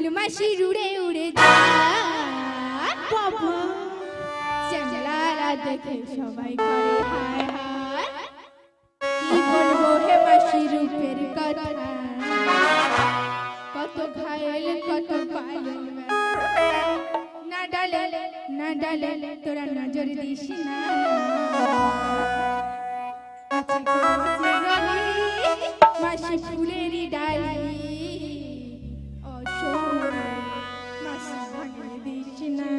ফুল মাসি উড়ে উড়ে যায় বাবা শ্যামলারা দেখে সবাই করে হায় হায় কি বলবো হে মাসি রূপের কথা কত ঘায়েল কত পায়েল না ডালে তোরা নজর দিস না মাসি ফুলেরই ডালি মাসি ভাঙিয়ে দিস না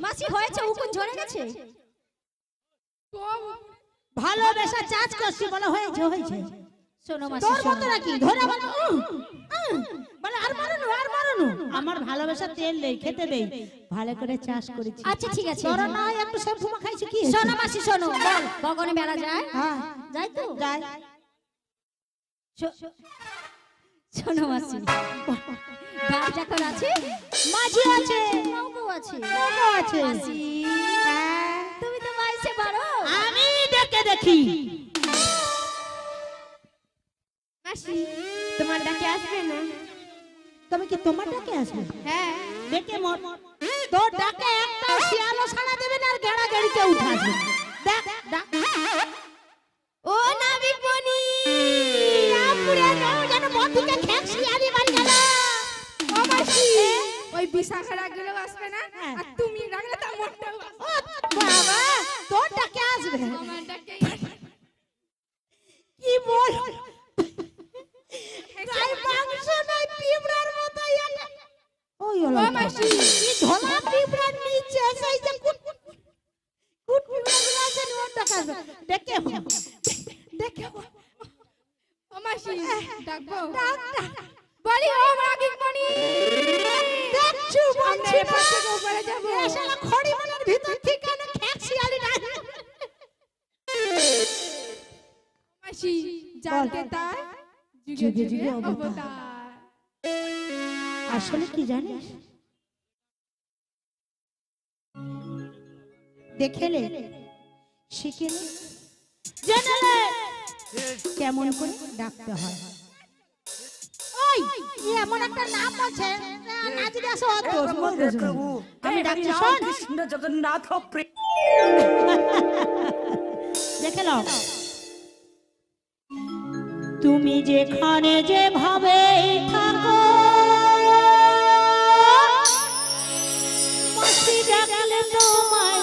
মাসি হয়েছে উকুন ঝরে গেছে ভালোবাসা চাচ করছি বলা হয়েছে হয়েছে শোনো মাসি তোর মত নাকি ধরে বলো বলে আর মারুনু আমার ভালোবাসা তেল নেই খেতে দেই ভালো করে চাষ করেছি আচ্ছা ঠিক আছে তোরা না একটু শ্যাম্পু মাখাইছি কি শোনো মাসি শোনো বল বগনে বেলা যায় হ্যাঁ যাই তো যাই শোনো মাসি বাপ যখন আছে মাঝি আছে নৌকো আছে মাসি তুমি তো মাইছে পারো আমি ডেকে দেখি মাসি তোমার ডাকে আসবে না তুমি কি তোমার ডাকে আসবে হ্যাঁ ডেকে মর তোর ডাকে একটা শিয়ালও সাড়া দেবে না আর গেড়া গেড়িতে উঠাবে দেখ ডাক ও নাবিকমণি পুরে যাও যেন বন্ধুকে খেক শিয়ালি মারি গেল ও মাসি ওই বিশাখা রাগলে আসবে না আর তুমি রাগলে তা মোটটাও বাবা তোর ডাকে আসবে আমার ডাকে কি বল গাই মাংস নাই পিঁপড়ার মতো এটা ওই হলো ও মাসি কি ধলা পিঁপড়ার নিচে সেই যে কুট পিঁপড়াগুলো আছে ওর ডাকে আসবে দেখে ও মাসি ডাকবো বলি ও নাবিকমণি দেখছু বলছি এপাশ থেকে উপরে যাব এই শালা খড়ি মনের ভিতর ঠিকানা খেক শিয়ালি না মাসি জানতে তার যুগে যুগে অবতার আসলে কি জানিস দেখেলে শিখেলে জেনেলে কেমন করে ডাকতে হয়। ওই এমন একটা নাম আছে না যদি আসো অত আমি ডাকছি শোন কৃষ্ণ জগন্নাথ দেখে নাও তুমি যেখানে যেভাবে থাকো মাসি ডাকলে তোমায়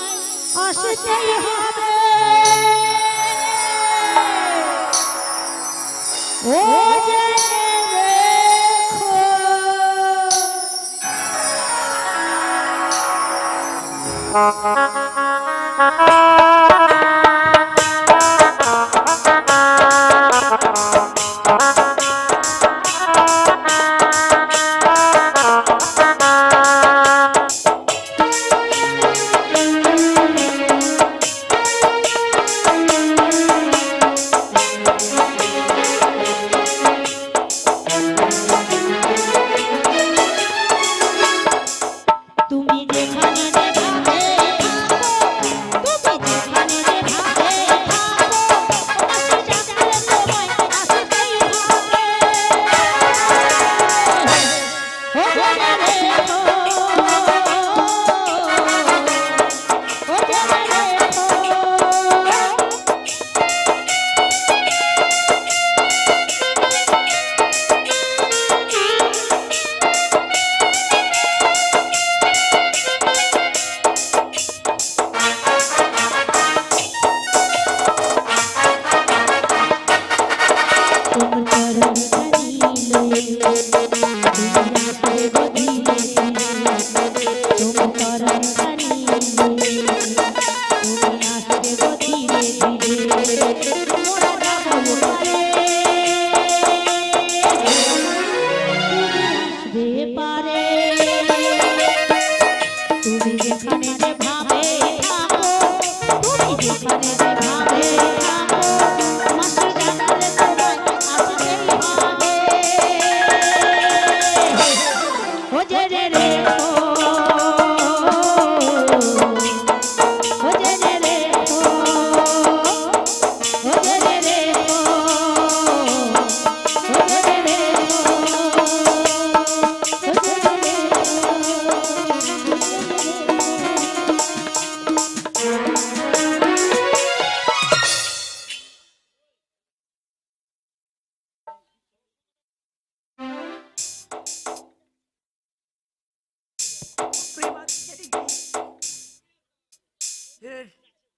আসতেই হবে। ও যে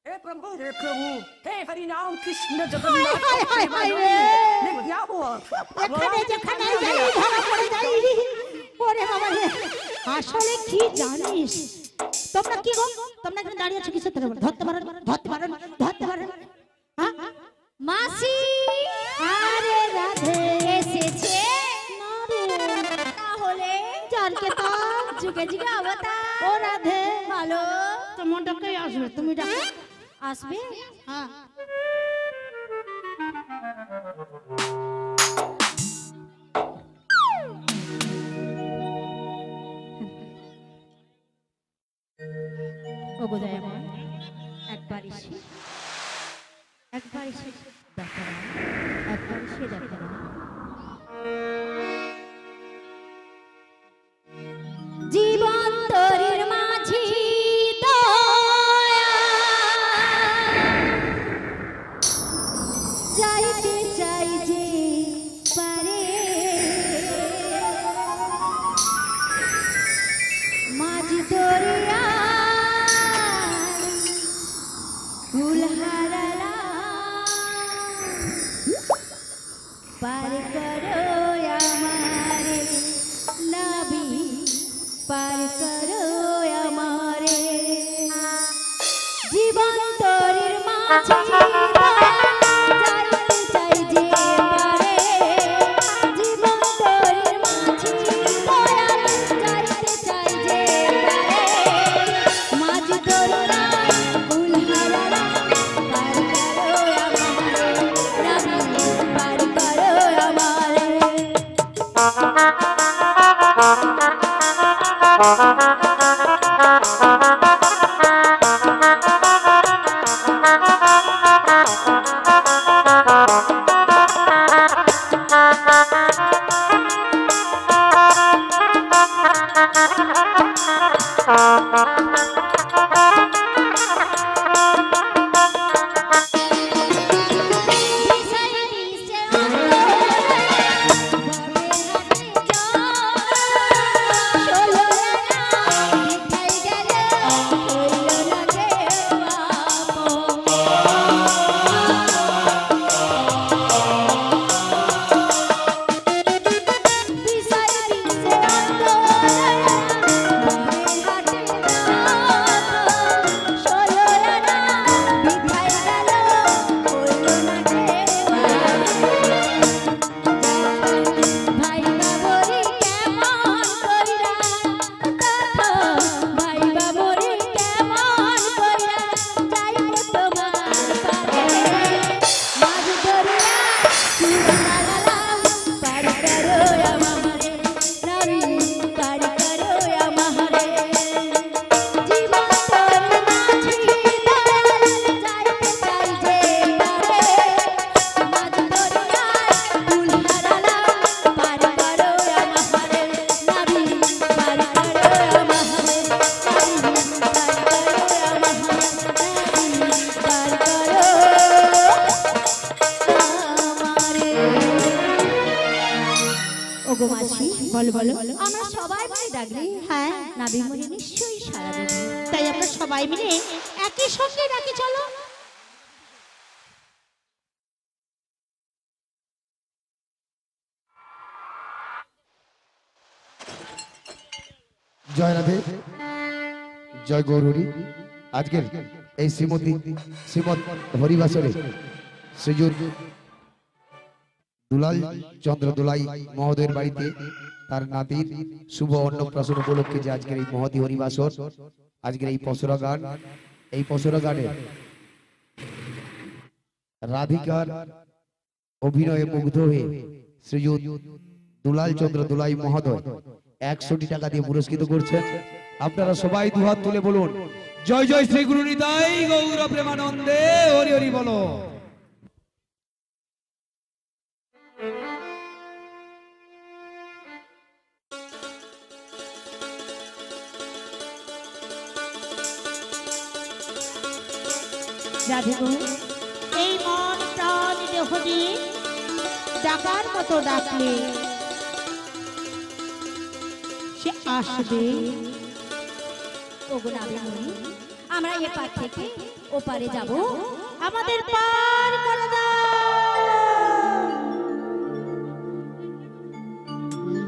हे प्रभु हे हरि नाम कृष्ण जगन्नाथ এখানে যেখানে যাই ধরা পড়ে যাই। ওরে বাবা রে আসলে কি জানিস তোমরা কি গো তোমরা এখানে দাঁড়িয়ে আছো কিসের ধরে ধরতে পারেন ধরতে পারেন ধরতে পারেন হ্যাঁ মাসি আরে রাধে এসেছে না রে তাহলে জানকে তো যুগে যুগে অবতার ও রাধে ভালো তোমার ডাকে আসবে তুমি ডাকো আসবে। হ্যাঁ ওগো দয়া মা একবার এসে দেখো না, একবার এসে দেখো না। জীবন তরির মাঝি দয়া যাইতে চাই যে পারে মাঝি দরিয়া ফুল হারালা পার করো আমারে নবী পার করো আমারে জীবন তরির মাঝে যাইতে চাই যে পারে জীবন তরির মাঝে যাইতে চাই যে পারে মাঝি দরিয়া ফুল হারালা পার করো আমারে নবী পার করো আমারে। আমরা সবাই মিলে ডাকলে হ্যাঁ নাবিমণি নিশ্চয়ই সাড়া দেবে। তাই আমরা সবাই মিলে একই সঙ্গে ডাকি চলো। জয় রাধে, জয় গৌরী। আজকের এই শ্রীমদ হরিবাসরে শ্রীযুত দুলাল চন্দ্র দুলাই মহোদয়ের বাড়িতে তার নাতির শুভ অন্নপ্রাশন উপলক্ষে যে আজকের এই মহতি হরিবাসর, আজকের এই পসরা গান, এই পসরা গানে রাধিকার অভিনয়ে মুগ্ধ হয়ে শ্রীযুত দুলাল চন্দ্র দুলাই মহোদয় 100 টাকা দিয়ে পুরস্কৃত করছেন। আপনারা সবাই দুহাত তুলে বলুন জয় জয় শ্রী গুরু নিতাই গৌর প্রেমানন্দে হরি হরি বলো। এই মন প্রাণ দেহ দিয়ে ডাকার মতো ডাকলে সে আসবে। ওগো নাবিমণি, আমরা এপার থেকে ওপারে যাব, আমাদের পার করে দাও।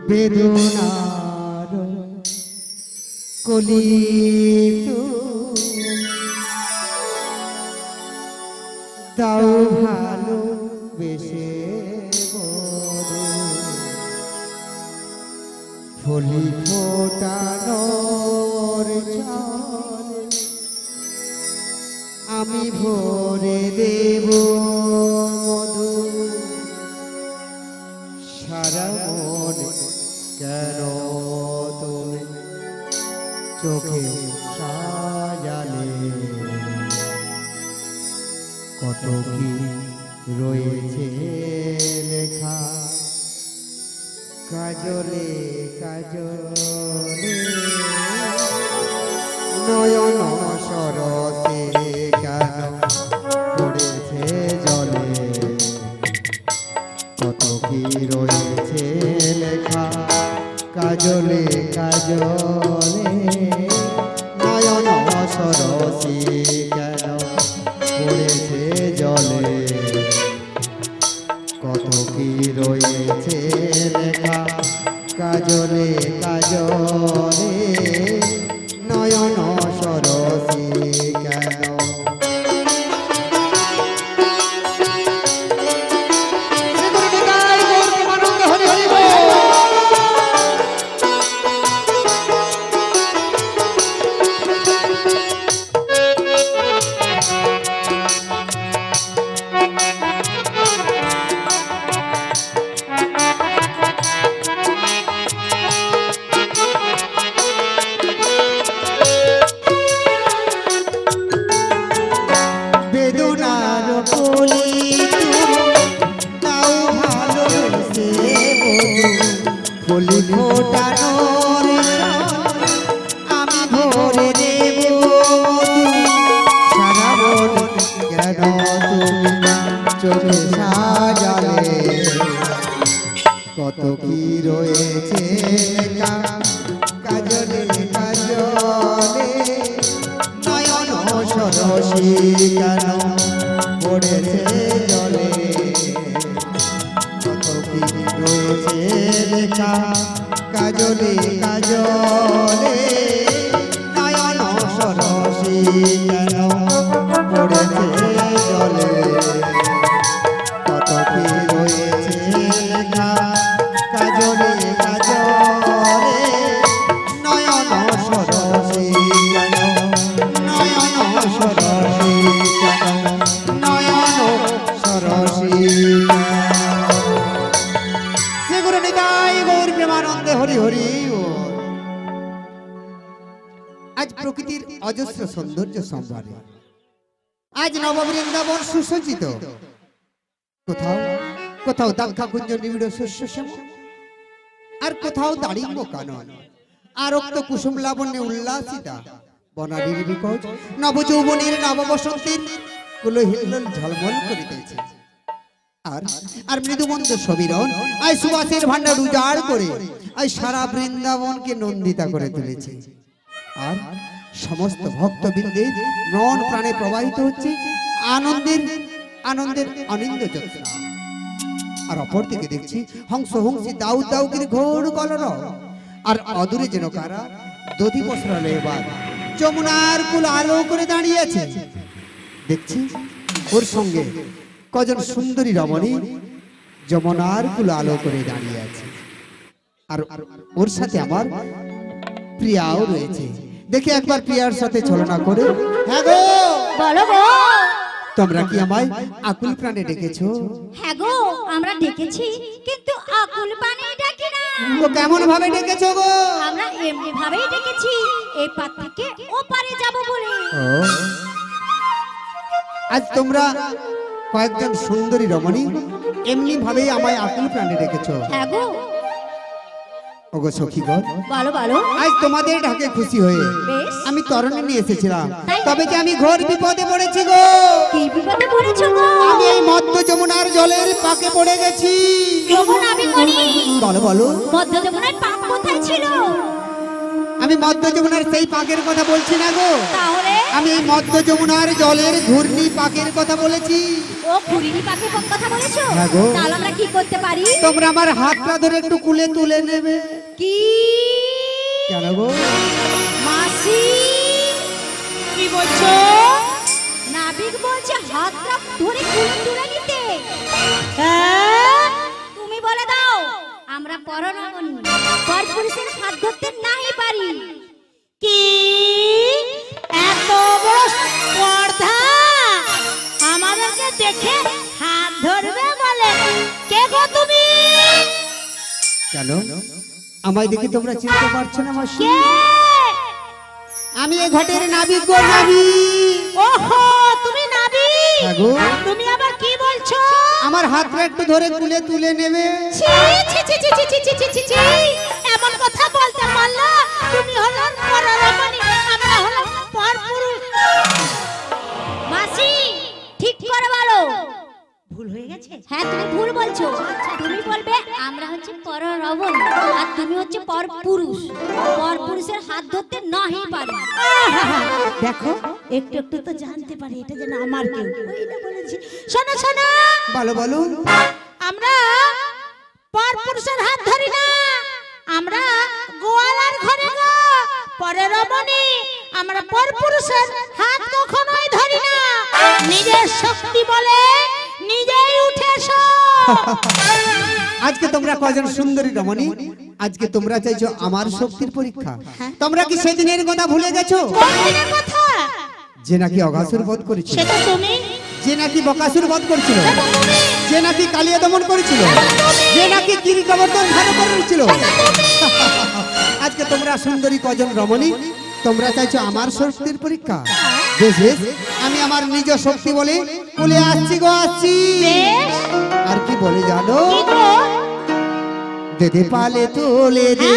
বেদনার কলি দাও ভালো বেশে ফলি ফোটানোর জল আমি ভরে দেব মধু সারা মন কেন তুমি চোখে সাজালে কত কি রয়েছে লেখা কাজলে কাজলে নয়ন সরসে কেন পড়েছে জলে কত কি রয়েছে লেখা কাজলে কাজলে নয়ন সরসে কেন পড়েছে জলে কত কি রয়েছে লেখা কাজলে কাজলে নয়ন সরসী কেন। সরসী কেন পড়েছে জলে কত কি রয়েছে লেখা কাজলে কাজলে নয়ন সরসী কেন পড়েছে জলে কত কি রয়েছে লেখা কাজলে কাজলে নয়ন সরসী কেন নয়ন সরসী কেন নয়ন সরসী শ্রী গুরু নিতাই গৌর প্রেমানন্দে হরি হরি বল। আজ প্রকৃতির অজস্র সৌন্দর্য সম্ভারে আজ নববৃন্দাবন সুসজ্জিত, কোথাও কোথাও দাক্ষা কুঞ্জ নিবিড় শস্য শ্যামল, আর কোথাও দাড়িম্ব কানন, আর উক্ত কুসুম লাবণ্যে উল্লাসিতা বনানীর বিকজ নবযৌবনের নববসন্তের কুলো হিল্লোল ঝলমল করিতেছে। আর আর মৃদুমন্দ সমীরণ আজ সুবাসের ভান্ডার উজাড় করে আজ সারা বৃন্দাবনকে নন্দিতা করে তুলেছে। আর সমস্ত ভক্তবৃন্দের মন প্রাণে প্রবাহিত হচ্ছে আনন্দের আনন্দের অনিন্দ জ্যোৎস্না। আর অপরদিকে দেখছি হংস হংসী দাউ দাউ করে ঘোর কলরব, আর অদূরে যেন কারা দধি বস্ত্রালয়ে বাদ যমুনার কুল আলো করে দাঁড়িয়েছে। দেখছি ওর সঙ্গে কজন সুন্দরী রমণী যমুনার কুল আলো করে দাঁড়িয়ে আছে, আর ওর সাথে আমার প্রিয়াও রয়েছে। দেখি একবার প্রিয়ার সাথে ছলনা করে। হ্যাঁ গো বলো গো, তোমরা কি আমায় আকুল প্রাণে ডেকেছো? হ্যাঁ গো আমরা ডেকেছি, কিন্তু আকুল পানি ডাকি না। তো কেমন ভাবে ডেকেছো গো? আমরা এমনি ভাবেই ডেকেছি, এই পার থেকে ও পারে যাব বলে। আজ তোমরা কয়েকজন সুন্দরী রমণী এমনি ভাবেই আমায় আকুল প্রাণে ডেকেছো। হ্যাঁ গো। ওগো সখীগণ, বলো বলো। আজ তোমাদের ঢাকে খুশি হয়ে বেশ। আমি তরণী নিয়ে এসেছিলাম, তাই? তবে যে আমি ঘোর বিপদে পড়েছি গো। কি বিপদে পড়েছো গো? আমি এই মধ্য যমুনার জলের পাকে পড়ে গেছি। যমুন আমি করি। বলো বলো। মধ্য যমুনার পাক কোথায় ছিল? আমি মধ্য যমুনার সেই পাকের কথা বলছি না গো, তাহলে আমি এই মধ্য যমুনার জলের ঘূর্ণি পাকের কথা বলেছি। ও ঘুরিনি পাকে কথা বলেছো? হ্যাঁ গো। তাহলে আমরা কি করতে পারি? তোমরা আমার হাতটা ধরে একটু কুলে তুলে নেবে। কি কেন গো? মাসি কি বলছো? নাবিক বলছে হাতটা ধরে কুলে তুলে নিতে। হ্যাঁ তুমি বলে দাও, আমরা পরনাগনি পরপুরুষের হাত ধরতে নাই পারি। কি এত বড় স্পর্ধা আমাদেরকে দেখে হাত ধরবে বলে? কে গো তুমি? কেন আমায় দেখে তোমরা চিনতে পারছো না মাসি? কে? আমি এই ঘাটের নাবিক গো, নাবিক। ওহো তুমি নাবিক। হ্যাঁ গো। তুমি আবার কি বলছো? আমার হাতটা একটু ধরে কুলে তুলে নেবে। ছি ছি ছি ছি ছি ছি ছি ছি ছি, এমন কথা বলতে পারলা? তুমি হলো পররমণী, আমরা হলো পরপুরুষ। মাসি ঠিক করে বলো, ভুল হয়ে গেছে? হ্যাঁ তুমি ভুল বলছো। তুমি বলবে আমরা হচ্ছে পররমণী আর তুমি হচ্ছে পরপুরুষ। পরপুরুষের হাত ধরতে নাহি পারি। দেখো একটু একটু তো জানতে পারি এটা যেন আমার কেউ ওইটা বলেছি। শোনো শোনো, বলো বলো। আমরা পরপুরুষের হাত ধরি না, আমরা গোয়ালার ঘরে গো পরের রমণী। আমরা পরপুরুষের হাত কখনোই ধরি না। নিজের শক্তি বলে নিজেই উঠে এসো। আজকে তোমরা কয়জন সুন্দরী রমণী, আজকে তোমরা চাইছো আমার শক্তির পরীক্ষা। তোমরা কি সেদিনের কথা ভুলে গেছো? কোন দিনের কথা? যে নাকি অঘাসুর বধ করেছিল, সেটা তুমি। যে নাকি বকাসুর বধ করেছিল, যে নাকি কালিয়া দমন করেছিল, যে নাকি কিরীটবর্ধন ধারণ করেছিল। আজকে তোমরা সুন্দরী কজন রমণী, তোমরা চাইছো আমার শক্তির পরীক্ষা। বেশ বেশ, আমি আমার নিজ শক্তি বলে বলে আসছি গো, আসছি। আর কি বলে জানো? দে দে পালে তোলে দে,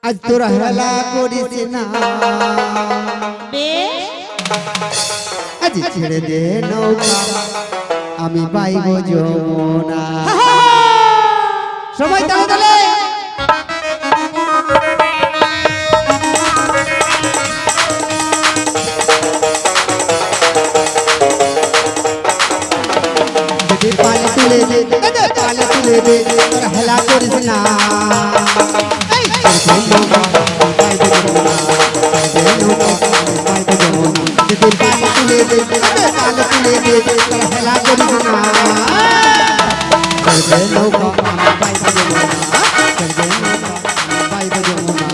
আজ তোরা হেলা করিস না, আজ ছেড়ে দে নৌকা, আমি পাইব যমুনা। সবাই তালে তালে। পাল তুলে দে পাল তুলে দে তোরা হেলা করিস না চড়বে নৌকা আমি বাইবে যমুনা চড়বে নৌকা আমি বাইবে যমুনা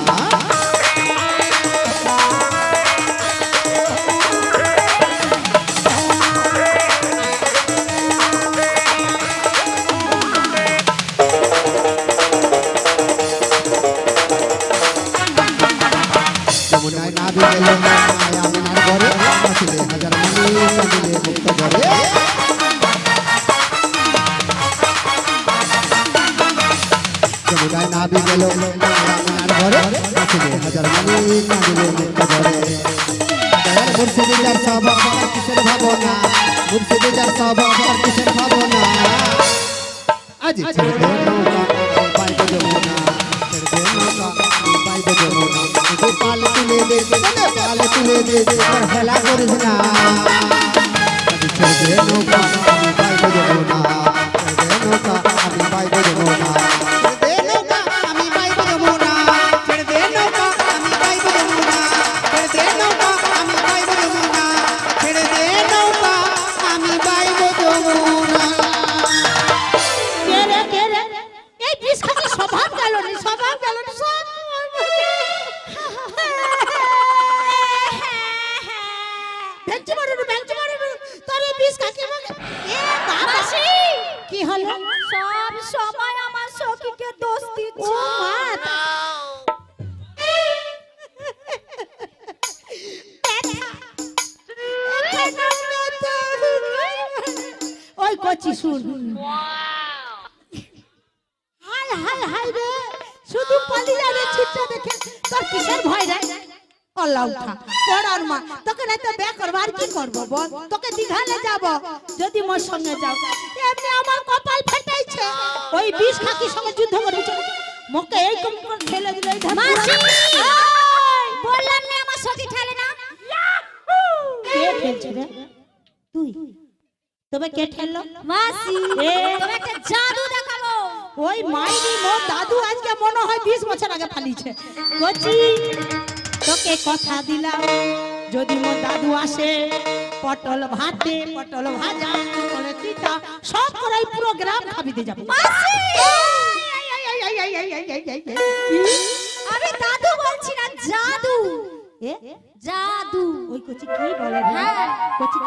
যমুনায় নাবি গেল মায়া মিনার ঘরে নাচিলে হাজার মানি কাঁদিলে মুক্ত ঘরে যমুনায় নাবি গেল মায়া মিনার ঘরে নাচিলে হাজার মানি কাঁদিলে মুক্ত ঘরে দয়াল মুর্শিদি যার সব কিসের ভাবনা মুর্শিদি যার সব কিসের ভাবনা আজ ছেড়ে দে নৌকা বাইবে যমুনা ছেড়ে দে নৌকা বাইবে যমুনা তুই পাল তুলে দে পাল তুলে দে আর হেলা করিস না আজ ছেড়ে দে নৌকা আমি বাইবে যমুনা ছেড়ে দে নৌকা আমি বাইবে যমুনা ছেড়ে দে নৌকা আমি বাইবে যমুনা ছেড়ে দে নৌকা আমি বাইবে যমুনা ছেড়ে দে নৌকা আমি বাইবে যমুনা ছেড়ে দে নৌকা আমি বাইবে যমুনা কে রে এই বিষ খালি স্বভাব গেল নি স্বভাব গেল নি সব বেঞ্চি মারু তোর এই বিষ খাকে এ বাবাসি কি হলো সব সময় আমার সখীকে দোষ ও দিচ্ছ মা ওই কচি শুন হায় হায় হায় রে শুধু পালিয়ে রে ছুটতে দেখে তোর কিসের ভয় রে আল্লাহ উঠা পড়ার মা তোকে না তো বিয়ে করব আর কি করব বল তোকে দিঘালে যাব যদি মোর সঙ্গে যাও এমনি আমার কপাল ফেটাইছে ওই বিষ খাকির সঙ্গে যুদ্ধ করবি চল মোকে এই কম করে ঠেলে দিলে মাসি বললাম না আমার সখী ঠেলে না কে ঠেলছে রে তুই তবে কে ঠেললো মাসি এ। তুমি একটা জাদু দেখাবো ওই মাইরি মোর দাদু আজকে মনে হয় 20 বছর আগে ফালিছে কচি তোকে কথা দিলাম যদি মোর দাদু আসে পটল ভাতে পটল ভাজা করে তিতা সব করে পুরো গ্রাম খাবি দিয়ে যাবো মাসি আমি দাদু বলছি না জাদু এ জাদু ওই কচি কি বলে রে হ্যাঁ। কচি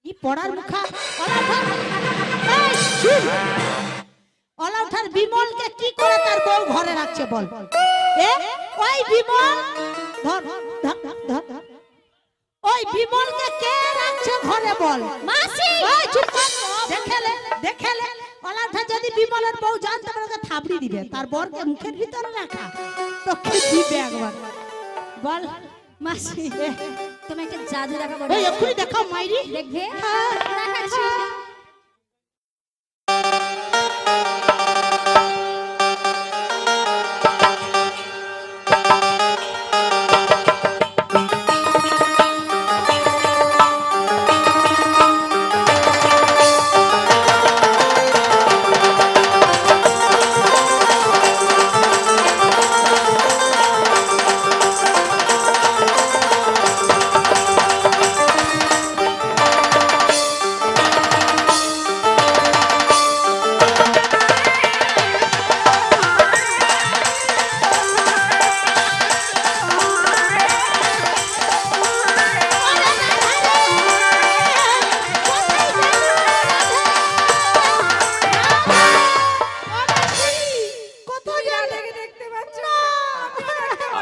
কি পড়ার মুখা অলৌঠার বিমলকে কি করে তার বউ ঘরে রাখছে বল এ ওই বিমল ধর ধর ধর ধর। ওই বিমলকে কে রাখছে ঘরে বল মাসি ওই চুপ কর দেখেলে অলৌঠা যদি বিমলের বউ জানতে পারে ওকে থাবড়ি দিবে তার বরকে মুখের ভিতরে রাখা তো কি দিবে একবার বল মাসি তুমি একটা জাদু দেখাবো ওই এক্ষুনি দেখাও মাইরি দেখবে হ্যাঁ, দেখাচ্ছি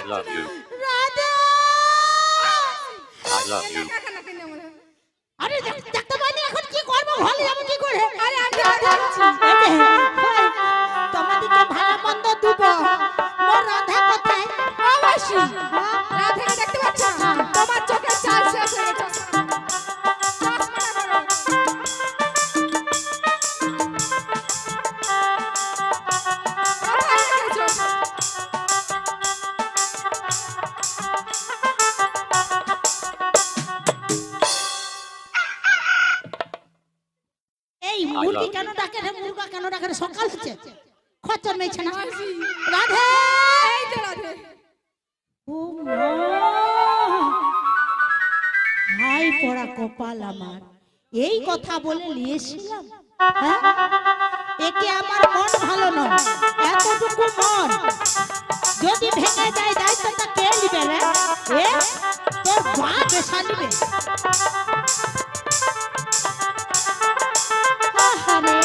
love you. Radha I love you. আরে দেখতে পাইনি এখন কি করব ভালো যাবে কি করে আরে আমি রাধা আছি। তোমাদিকে ভালো মন্দ দিব মোর রাধা কোথায় অবশ্যই রাধাকে দেখতে পাচ্ছ তোমার চোখে চাল শেষ হয়ে গেছে চশমাটা ধরো। কোথায় রেখেছো? এই মুরগি কেন ডাকে রে মুরগা কেন ডাকে রে সকাল হচ্ছে খচ্চর মেয়েছে না রাধে এই তো রাধে। ও মা কপাল আমার, এই কথা বলে নিয়েছিলাম। হ্যাঁ? একে আমার মন ভালো নয়, এতটুকু মন যদি ভেঙে যায় দায়িত্বটা কে নিবে রে? তোর বাপ এসা নিবে। আহারে,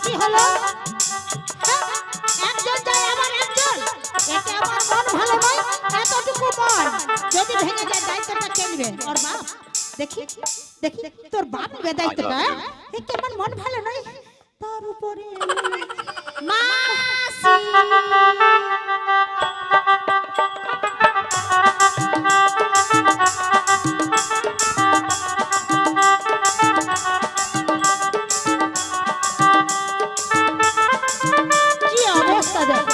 কি হলো? একজন যায় আবার একজন, একে আমার মন ভালো নয়, এতটুকু মন যদি ভেঙে যায় দায়িত্বটা কে নিবে? ওর বাপ। দেখি দেখি তোর বাপ নিবে দায়িত্বটা। একে আমার মন ভালো নয়, তার উপরে মাসি। কি অবস্থা দেখ,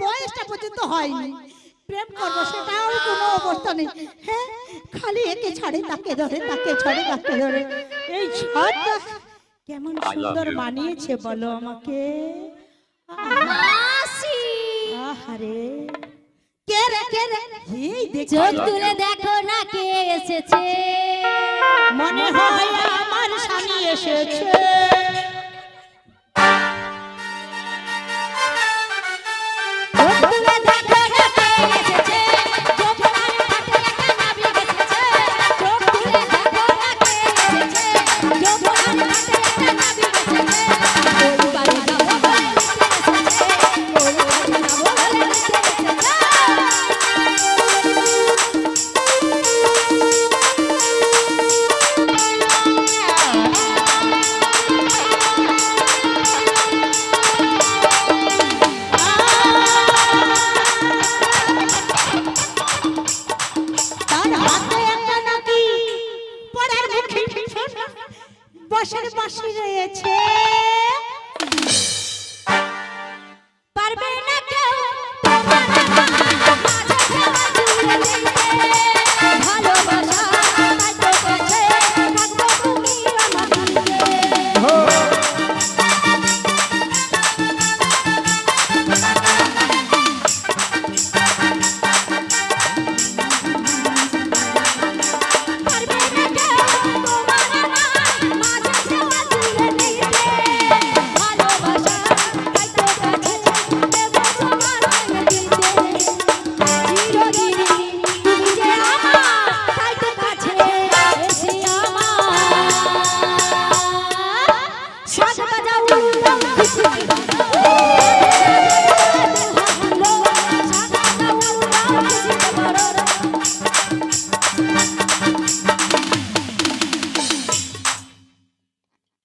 বয়সটা পর্যন্ত হয়নি, প্রেম করবো সেটাও কোনো অবস্থা নেই। হ্যাঁ, খালি একে ছাড়ে তাকে ধরে, তাকে ছাড়ে তাকে ধরে। এই ছাড়টা কেমন সুন্দর মানিয়েছে বলো আমাকে। আহারে, কে রে কে রে? এই দেখো, চোখ তুলে দেখো না কে এসেছে, মনে হয় আমার স্বামী এসেছে। বসের বাসি রয়েছে, পারবে না কেউ ভালোবাসা,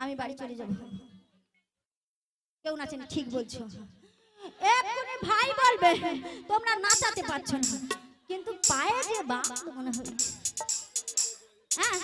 আমি বাড়ি চলে যাব। কেউ নাচেন, ঠিক বলছো। এক্ষুনি ভাই বলবে তোমরা নাচাতে পারছো না, কিন্তু পায়ে যে বাপ মনে হয়। হ্যাঁ